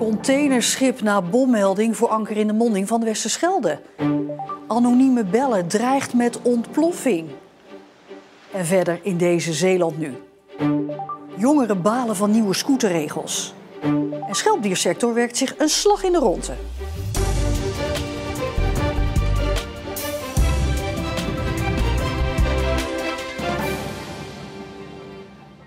Containerschip na bommelding voor anker in de monding van de Westerschelde. Anonieme bellen dreigt met ontploffing. En verder in deze Zeeland nu. Jongeren balen van nieuwe scooterregels. En schelpdiersector werkt zich een slag in de ronde.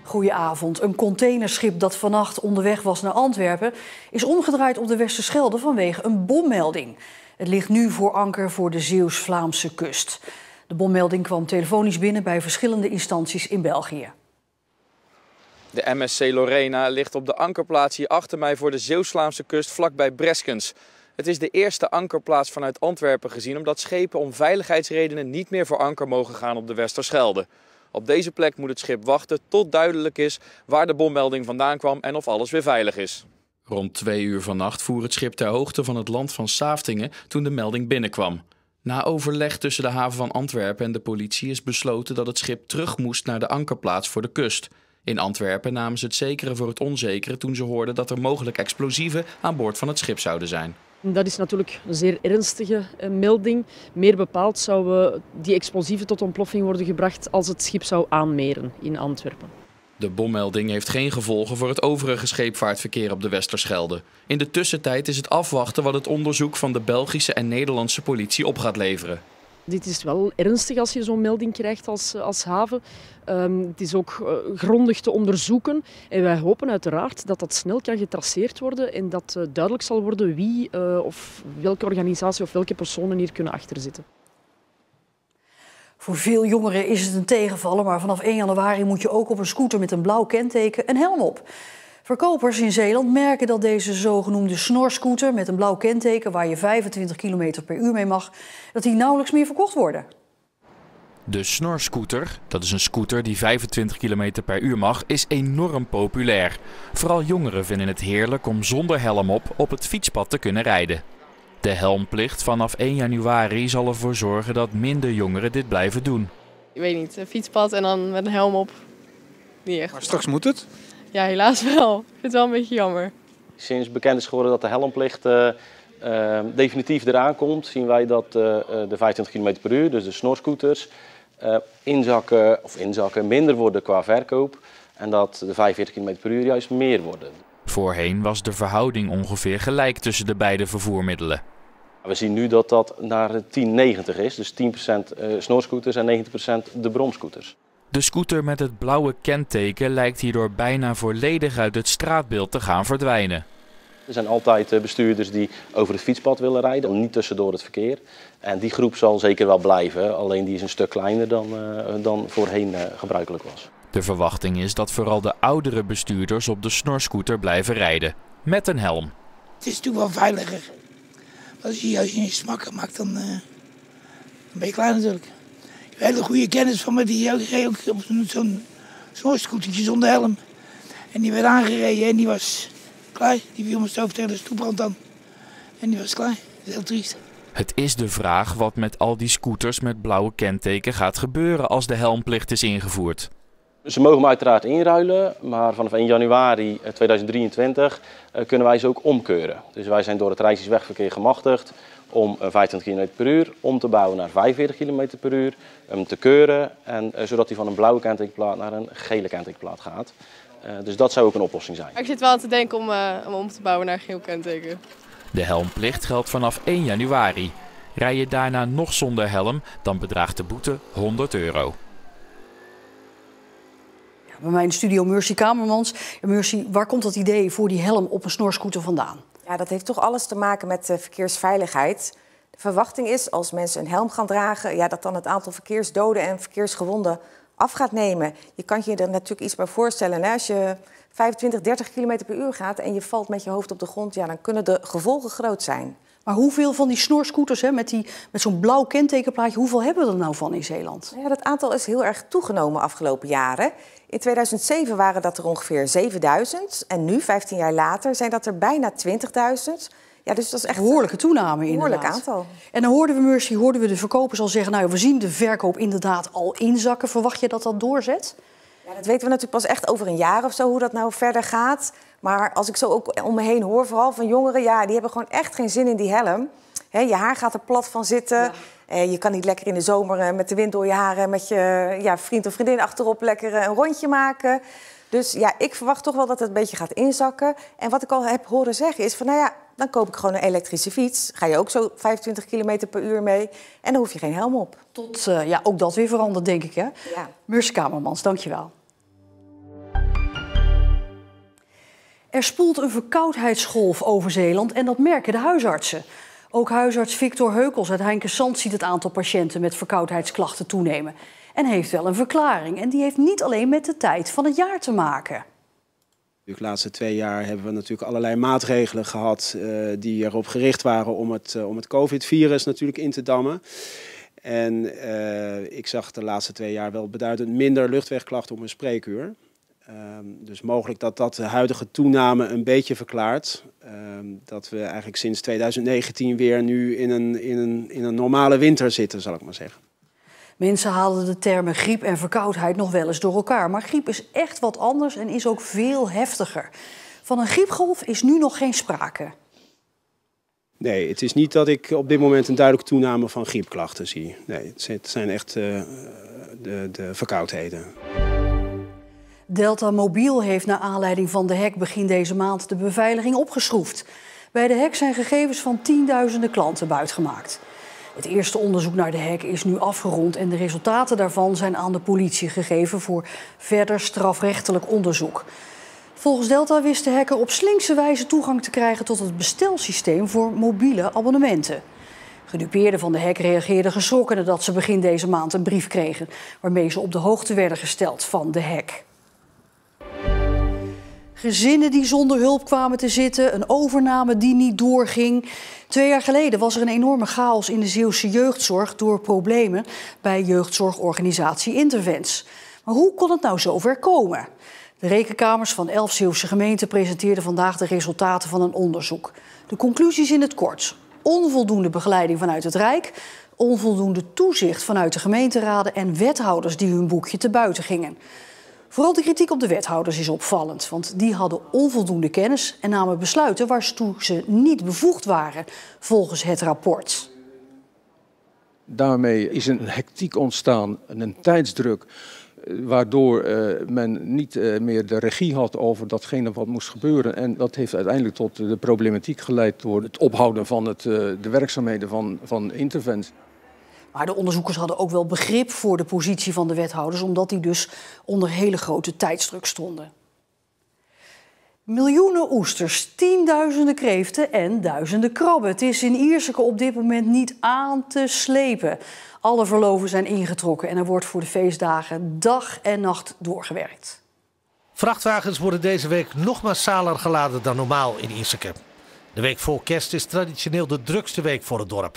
Goedenavond. Een containerschip dat vannacht onderweg was naar Antwerpen is omgedraaid op de Westerschelde vanwege een bommelding. Het ligt nu voor anker voor de Zeeuws-Vlaamse kust. De bommelding kwam telefonisch binnen bij verschillende instanties in België. De MSC Lorena ligt op de ankerplaats hier achter mij voor de Zeeuws-Vlaamse kust vlakbij Breskens. Het is de eerste ankerplaats vanuit Antwerpen gezien omdat schepen om veiligheidsredenen niet meer voor anker mogen gaan op de Westerschelde. Op deze plek moet het schip wachten tot duidelijk is waar de bommelding vandaan kwam en of alles weer veilig is. Rond 2 uur vannacht voer het schip ter hoogte van het land van Saaftingen toen de melding binnenkwam. Na overleg tussen de haven van Antwerpen en de politie is besloten dat het schip terug moest naar de ankerplaats voor de kust. In Antwerpen namen ze het zekere voor het onzekere toen ze hoorden dat er mogelijk explosieven aan boord van het schip zouden zijn. Dat is natuurlijk een zeer ernstige melding. Meer bepaald zouden die explosieven tot ontploffing worden gebracht als het schip zou aanmeren in Antwerpen. De bommelding heeft geen gevolgen voor het overige scheepvaartverkeer op de Westerschelde. In de tussentijd is het afwachten wat het onderzoek van de Belgische en Nederlandse politie op gaat leveren. Dit is wel ernstig als je zo'n melding krijgt als haven. Het is ook grondig te onderzoeken. En wij hopen uiteraard dat dat snel kan getraceerd worden en dat duidelijk zal worden wie of welke organisatie of welke personen hier kunnen achterzitten. Voor veel jongeren is het een tegenvaller, maar vanaf 1 januari moet je ook op een scooter met een blauw kenteken een helm op. Verkopers in Zeeland merken dat deze zogenoemde snorscooter met een blauw kenteken waar je 25 km per uur mee mag, dat die nauwelijks meer verkocht worden. De snorscooter, dat is een scooter die 25 km per uur mag, is enorm populair. Vooral jongeren vinden het heerlijk om zonder helm op het fietspad te kunnen rijden. De helmplicht vanaf 1 januari zal ervoor zorgen dat minder jongeren dit blijven doen. Ik weet niet, een fietspad en dan met een helm op. Niet echt. Maar straks moet het? Ja, helaas wel. Ik vind het wel een beetje jammer. Sinds bekend is geworden dat de helmplicht definitief eraan komt, zien wij dat de 25 km per uur, dus de snorscooters, inzakken minder worden qua verkoop en dat de 45 km per uur juist meer worden. Voorheen was de verhouding ongeveer gelijk tussen de beide vervoermiddelen. We zien nu dat dat naar 10-90 is, dus 10% snorscooters en 90% de bromscooters. De scooter met het blauwe kenteken lijkt hierdoor bijna volledig uit het straatbeeld te gaan verdwijnen. Er zijn altijd bestuurders die over het fietspad willen rijden, niet tussendoor het verkeer. En die groep zal zeker wel blijven, alleen die is een stuk kleiner dan voorheen gebruikelijk was. De verwachting is dat vooral de oudere bestuurders op de snorscooter blijven rijden, met een helm. Het is natuurlijk wel veiliger. Als je juist in je smakken maakt, dan ben je klaar natuurlijk. Ik heb een hele goede kennis van me, die reed ook op zo'n snorscootertje zonder helm. En die werd aangereden en die was klaar. Die viel me zo tegen de stoeprand aan. En die was klaar. Dat is heel triest. Het is de vraag wat met al die scooters met blauwe kenteken gaat gebeuren als de helmplicht is ingevoerd. Ze mogen hem uiteraard inruilen, maar vanaf 1 januari 2023 kunnen wij ze ook omkeuren. Dus wij zijn door het Rijkswegverkeer gemachtigd om 25 km per uur om te bouwen naar 45 km per uur, hem te keuren, en zodat hij van een blauwe kentekenplaat naar een gele kentekenplaat gaat. Dus dat zou ook een oplossing zijn. Ik zit wel aan te denken om te bouwen naar een geel kenteken. De helmplicht geldt vanaf 1 januari. Rij je daarna nog zonder helm, dan bedraagt de boete €100. Bij mij in de studio Mercy Kamermans. Mercy, waar komt dat idee voor die helm op een snorscooter vandaan? Ja, dat heeft toch alles te maken met verkeersveiligheid. De verwachting is, als mensen een helm gaan dragen, ja, dat dan het aantal verkeersdoden en verkeersgewonden af gaat nemen. Je kan je er natuurlijk iets bij voorstellen. Hè? Als je 25, 30 km per uur gaat en je valt met je hoofd op de grond, ja, dan kunnen de gevolgen groot zijn. Maar hoeveel van die snorscooters met zo'n blauw kentekenplaatje, hoeveel hebben we er nou van in Zeeland? Ja, dat aantal is heel erg toegenomen afgelopen jaren. In 2007 waren dat er ongeveer 7000 en nu, 15 jaar later, zijn dat er bijna 20.000. Ja, dus dat is echt een behoorlijke toename een inderdaad. behoorlijk aantal. En dan hoorden we de verkopers al zeggen, nou, we zien de verkoop inderdaad al inzakken. Verwacht je dat dat doorzet? Ja, dat weten we natuurlijk pas echt over een jaar of zo, hoe dat nou verder gaat. Maar als ik zo ook om me heen hoor, vooral van jongeren... ja, die hebben gewoon echt geen zin in die helm. Je haar gaat er plat van zitten. Ja. Je kan niet lekker in de zomer met de wind door je haren... met je vriend of vriendin achterop lekker een rondje maken. Dus ja, ik verwacht toch wel dat het een beetje gaat inzakken. En wat ik al heb horen zeggen is van... nou ja, dan koop ik gewoon een elektrische fiets. Ga je ook zo 25 km per uur mee. En dan hoef je geen helm op. Tot ook dat weer verandert, denk ik, hè? Ja. Meurs Kamermans, dank je wel. Er spoelt een verkoudheidsgolf over Zeeland en dat merken de huisartsen. Ook huisarts Victor Heukels uit Heinkensand ziet het aantal patiënten met verkoudheidsklachten toenemen. En heeft wel een verklaring. En die heeft niet alleen met de tijd van het jaar te maken. De laatste 2 jaar hebben we natuurlijk allerlei maatregelen gehad die erop gericht waren om het COVID-virus natuurlijk in te dammen. En ik zag de laatste 2 jaar wel beduidend minder luchtwegklachten op mijn spreekuur. Dus mogelijk dat de huidige toename een beetje verklaart. Dat we eigenlijk sinds 2019 weer nu in een normale winter zitten, zal ik maar zeggen. Mensen halen de termen griep en verkoudheid nog wel eens door elkaar. Maar griep is echt wat anders en is ook veel heftiger. Van een griepgolf is nu nog geen sprake. Nee, het is niet dat ik op dit moment een duidelijke toename van griepklachten zie. Nee, het zijn echt de verkoudheden. Delta Mobiel heeft naar aanleiding van de hack begin deze maand de beveiliging opgeschroefd. Bij de hack zijn gegevens van tienduizenden klanten buitgemaakt. Het eerste onderzoek naar de hack is nu afgerond en de resultaten daarvan zijn aan de politie gegeven voor verder strafrechtelijk onderzoek. Volgens Delta wist de hacker op slinkse wijze toegang te krijgen tot het bestelsysteem voor mobiele abonnementen. Gedupeerden van de hack reageerden geschrokken nadat ze begin deze maand een brief kregen waarmee ze op de hoogte werden gesteld van de hack. Gezinnen die zonder hulp kwamen te zitten, een overname die niet doorging. 2 jaar geleden was er een enorme chaos in de Zeeuwse jeugdzorg door problemen bij jeugdzorgorganisatie Intervents. Maar hoe kon het nou zover komen? De rekenkamers van 11 Zeeuwse gemeenten presenteerden vandaag de resultaten van een onderzoek. De conclusies in het kort: onvoldoende begeleiding vanuit het Rijk, onvoldoende toezicht vanuit de gemeenteraden en wethouders die hun boekje te buiten gingen. Vooral de kritiek op de wethouders is opvallend, want die hadden onvoldoende kennis en namen besluiten waartoe ze niet bevoegd waren, volgens het rapport. Daarmee is een hectiek ontstaan, een tijdsdruk, waardoor men niet meer de regie had over datgene wat moest gebeuren. En dat heeft uiteindelijk tot de problematiek geleid door het ophouden van de werkzaamheden van Intervents. Maar de onderzoekers hadden ook wel begrip voor de positie van de wethouders, omdat die dus onder hele grote tijdsdruk stonden. Miljoenen oesters, tienduizenden kreeften en duizenden krabben. Het is in Ierseke op dit moment niet aan te slepen. Alle verloven zijn ingetrokken en er wordt voor de feestdagen dag en nacht doorgewerkt. Vrachtwagens worden deze week nog massaler geladen dan normaal in Ierseke. De week voor kerst is traditioneel de drukste week voor het dorp.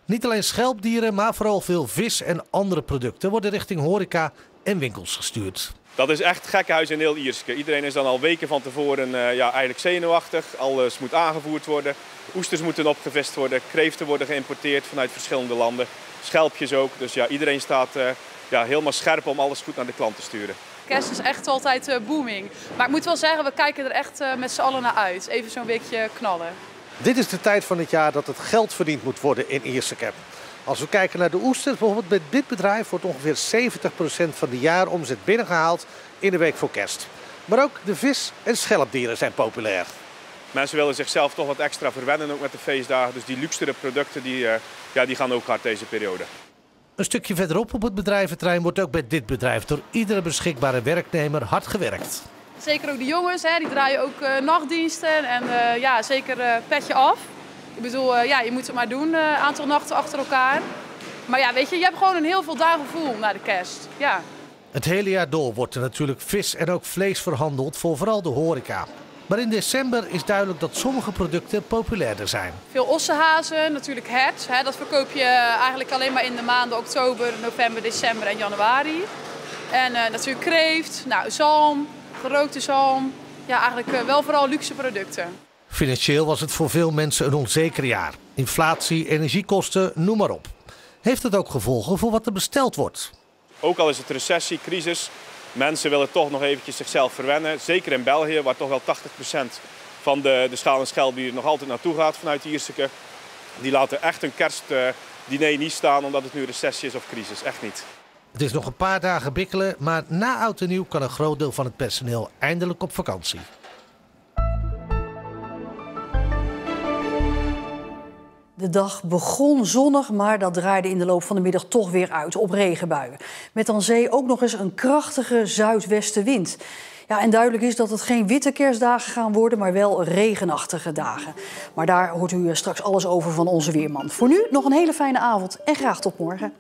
Niet alleen schelpdieren, maar vooral veel vis en andere producten worden richting horeca en winkels gestuurd. Dat is echt gekkenhuis in heel Ierseke. Iedereen is dan al weken van tevoren eigenlijk zenuwachtig. Alles moet aangevoerd worden. Oesters moeten opgevist worden. Kreeften worden geïmporteerd vanuit verschillende landen. Schelpjes ook. Dus ja, iedereen staat helemaal scherp om alles goed naar de klant te sturen. Kerst is echt altijd booming. Maar ik moet wel zeggen, we kijken er echt met z'n allen naar uit. Even zo'n weekje knallen. Dit is de tijd van het jaar dat het geld verdiend moet worden in Ierseke. Als we kijken naar de oesters, bijvoorbeeld bij dit bedrijf wordt ongeveer 70% van de jaaromzet binnengehaald in de week voor kerst. Maar ook de vis- en schelpdieren zijn populair. Mensen willen zichzelf toch wat extra verwennen ook met de feestdagen. Dus die luxere producten die gaan ook hard deze periode. Een stukje verderop op het bedrijventerrein wordt ook bij dit bedrijf door iedere beschikbare werknemer hard gewerkt. Zeker ook de jongens, die draaien ook nachtdiensten en zeker petje af. Ik bedoel, je moet het maar doen, een aantal nachten achter elkaar. Maar ja, weet je hebt gewoon een heel veel gevoel na de kerst. Ja. Het hele jaar door wordt er natuurlijk vis en ook vlees verhandeld voor vooral de horeca. Maar in december is duidelijk dat sommige producten populairder zijn. Veel ossenhazen, natuurlijk hert. Dat verkoop je eigenlijk alleen maar in de maanden oktober, november, december en januari. En natuurlijk kreeft, zalm, gerookte zalm. Ja, eigenlijk wel vooral luxe producten. Financieel was het voor veel mensen een onzeker jaar. Inflatie, energiekosten, noem maar op. Heeft het ook gevolgen voor wat er besteld wordt? Ook al is het recessie, crisis, Mensen willen toch nog eventjes zichzelf verwennen. Zeker in België, waar toch wel 80% van de schaal- en schelpdieren nog altijd naartoe gaat vanuit Ierseke. Die laten echt een kerstdiner niet staan omdat het nu recessie is of crisis. Echt niet. Het is nog een paar dagen bikkelen, maar na oud en nieuw kan een groot deel van het personeel eindelijk op vakantie. De dag begon zonnig, maar dat draaide in de loop van de middag toch weer uit op regenbuien. Met aan zee ook nog eens een krachtige zuidwestenwind. Ja, en duidelijk is dat het geen witte kerstdagen gaan worden, maar wel regenachtige dagen. Maar daar hoort u straks alles over van onze weerman. Voor nu nog een hele fijne avond en graag tot morgen.